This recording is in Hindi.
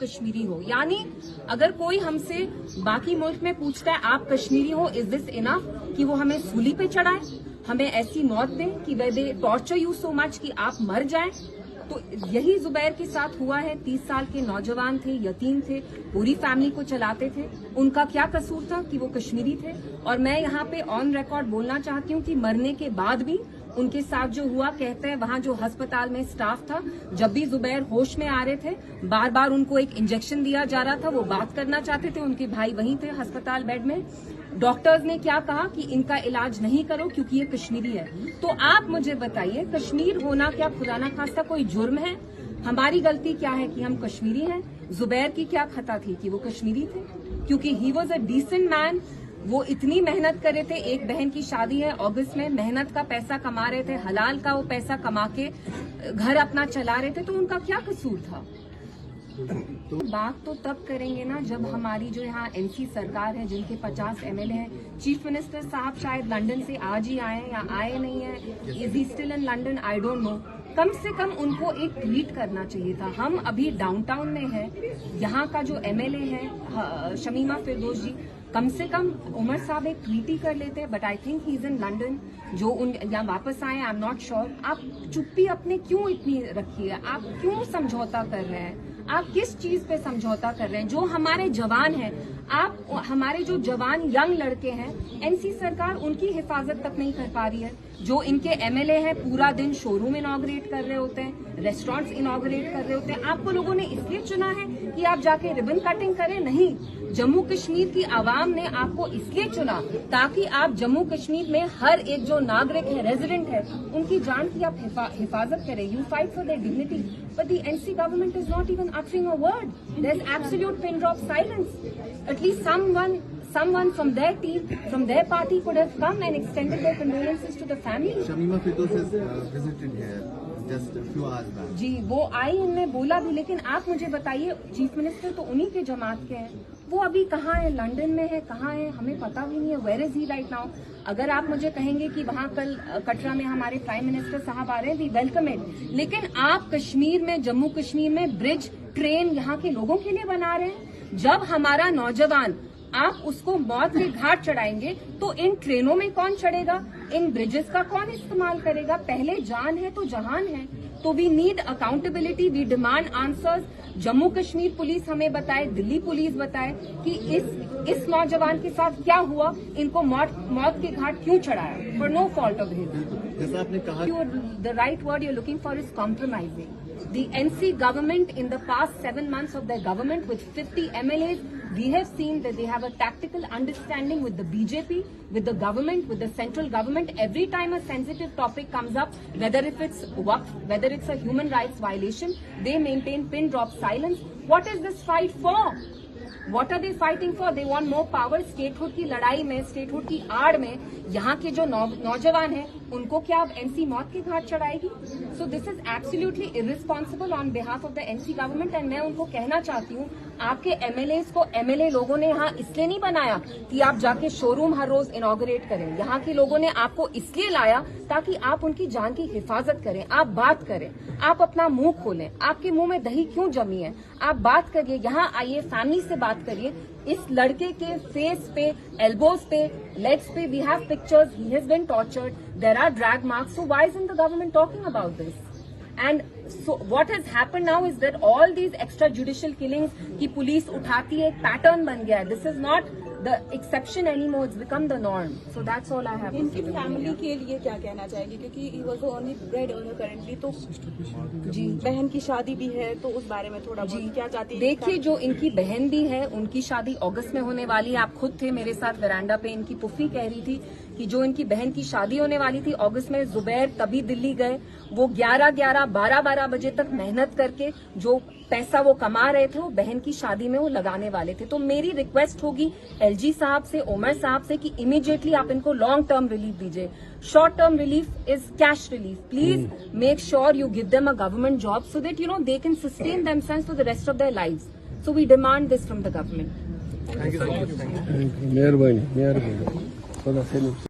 कश्मीरी हो। यानी अगर कोई हमसे बाकी मुल्क में पूछता है आप कश्मीरी हो, इज दिस इनफ कि वो हमें सूली पे चढ़ाए, हमें ऐसी मौत दें कि वे दे टॉर्चर यू सो मच कि आप मर जाएं। तो यही जुबैर के साथ हुआ है। 30 साल के नौजवान थे, यतीम थे, पूरी फैमिली को चलाते थे। उनका क्या कसूर था कि वो कश्मीरी थे? और मैं यहाँ पे ऑन रिकॉर्ड बोलना चाहती हूँ कि मरने के बाद भी उनके साथ जो हुआ, कहते हैं वहां जो अस्पताल में स्टाफ था, जब भी जुबैर होश में आ रहे थे, बार बार उनको एक इंजेक्शन दिया जा रहा था। वो बात करना चाहते थे, उनके भाई वहीं थे अस्पताल बेड में। डॉक्टर्स ने क्या कहा कि इनका इलाज नहीं करो क्योंकि ये कश्मीरी है। तो आप मुझे बताइए, कश्मीर होना क्या खुदा ना खास्ता कोई जुर्म है? हमारी गलती क्या है कि हम कश्मीरी हैं? जुबैर की क्या खता थी कि वो कश्मीरी थे? क्योंकि he was a decent man. वो इतनी मेहनत कर रहे थे। एक बहन की शादी है अगस्त में, मेहनत का पैसा कमा रहे थे, हलाल का वो पैसा कमा के घर अपना चला रहे थे। तो उनका क्या कसूर था? बात तो तब करेंगे ना जब हमारी जो यहाँ एनसी सरकार है, जिनके 50 एमएलए हैं। चीफ मिनिस्टर साहब शायद लंदन से आज ही आए या आए नहीं है, is he still in London, I don't know. कम से कम उनको एक ट्वीट करना चाहिए था। हम अभी डाउनटाउन में हैं, यहाँ का जो एमएलए है शमीमा फिरदौस जी, कम से कम उमर साहब एक ट्वीट ही कर लेते। But I think he is in London. जो उन यहाँ वापस आए, आई एम नॉट श्योर। आप चुप्पी अपने क्यों इतनी रखी है? आप क्यों समझौता कर रहे हैं? आप किस चीज पे समझौता कर रहे हैं? जो हमारे जवान हैं, आप हमारे जो जवान यंग लड़के हैं, एनसी सरकार उनकी हिफाजत तक नहीं कर पा रही है। जो इनके एमएलए हैं पूरा दिन शोरूम इनॉग्रेट कर रहे होते हैं, रेस्टोरेंट्स इनॉग्रेट कर रहे होते हैं। आपको लोगों ने इसलिए चुना है कि आप जाके रिबन कटिंग करें? नहीं, जम्मू कश्मीर की आवाम ने आपको इसलिए चुना ताकि आप जम्मू कश्मीर में हर एक जो नागरिक है, रेजिडेंट है, उनकी जान की आप हिफाजत करें। You fight for their dignity, but the NC government is not even uttering a word. There's absolute pin drop silence. At least someone from their team, from their party could have come and extended their condolences to the family. Shamima Firdaus has visited here just a few hours back. जी, वो आई, इनने बोला भी, लेकिन आप मुझे बताइए, चीफ मिनिस्टर तो उन्हीं के जमात के हैं, वो अभी कहाँ है? लंदन में है, कहाँ है? हमें पता भी नहीं है। Where is he right now? अगर आप मुझे कहेंगे कि वहाँ कल कटरा में हमारे प्राइम मिनिस्टर साहब आ रहे हैं, वी वेलकम इट, लेकिन आप कश्मीर में, जम्मू कश्मीर में ब्रिज, ट्रेन यहाँ के लोगों के लिए बना रहे हैं। जब हमारा नौजवान, आप उसको मौत के घाट चढ़ाएंगे तो इन ट्रेनों में कौन चढ़ेगा? इन ब्रिजेस का कौन इस्तेमाल करेगा? पहले जान है तो जहान है। तो we need accountability, we demand answers. Jammu Kashmir police हमें बताए, दिल्ली पुलिस बताए कि इस नौजवान के साथ क्या हुआ, इनको मौत के घाट क्यों चढ़ाया for no fault of his. जैसा आपने कहा, the right word you are looking for is compromising. The NC government in the past 7 months of their government with 50 MLAs, we have seen that they have a tactical understanding with the BJP, with the government, with the central government. Every time a sensitive topic comes up, whether if it's Waqf, whether it's a human rights violation, they maintain pin drop silence. What is this fight for? What are they fighting for? They want more power. Statehood की लड़ाई में, स्टेटहुड की आड़ में यहाँ के जो नौजवान हैं, उनको क्या अब एनसी मौत के घाट चढ़ाएगी? So this is absolutely irresponsible on behalf of the NC government. एंड मैं उनको कहना चाहती हूँ, आपके एमएलए को एमएलए लोगों ने यहाँ इसलिए नहीं बनाया कि आप जाके शोरूम हर रोज इनॉग्रेट करें। यहाँ के लोगों ने आपको इसलिए लाया ताकि आप उनकी जान की हिफाजत करें, आप बात करें, आप अपना मुंह खोलें। आपके मुंह में दही क्यों जमी है? आप बात करिए, यहाँ आइए, फैमिली से बात करिए। इस लड़के के फेस पे, एल्बोज पे, लेग्स पे we have pictures, he has been tortured, there are drag marks. So why isn't the government talking about this? And so what has happened now is that all these extrajudicial killings की पुलिस उठाती है, एक पैटर्न बन गया है। This is not the exception anymore, it's become the norm. So that's all I have to say. इनकी फैमिली के लिए क्या कहना चाहेंगे? क्योंकि he was the only breadwinner currently, तो जी बहन की शादी भी है, तो उस बारे में थोड़ा बहुत क्या चाहती है? देखिए, जो इनकी बहन भी है, उनकी शादी अगस्त में होने वाली है। आप खुद थे मेरे साथ वरांडा पे, इनकी पुफी कह रही थी कि जो इनकी बहन की शादी होने वाली थी अगस्त में, जुबैर तभी दिल्ली गए। वो 11-11, 12-12 बजे तक मेहनत करके जो पैसा वो कमा रहे थे, वो बहन की शादी में वो लगाने वाले थे। तो मेरी रिक्वेस्ट होगी एलजी साहब से, उमर साहब से कि इमीडिएटली आप इनको लॉन्ग टर्म रिलीफ दीजिए। Short term relief is cash relief. Please make sure you give them a government job so that you know they can sustain themselves for the rest of their lives. So we demand this from the government. Thank you. मेहरबानी।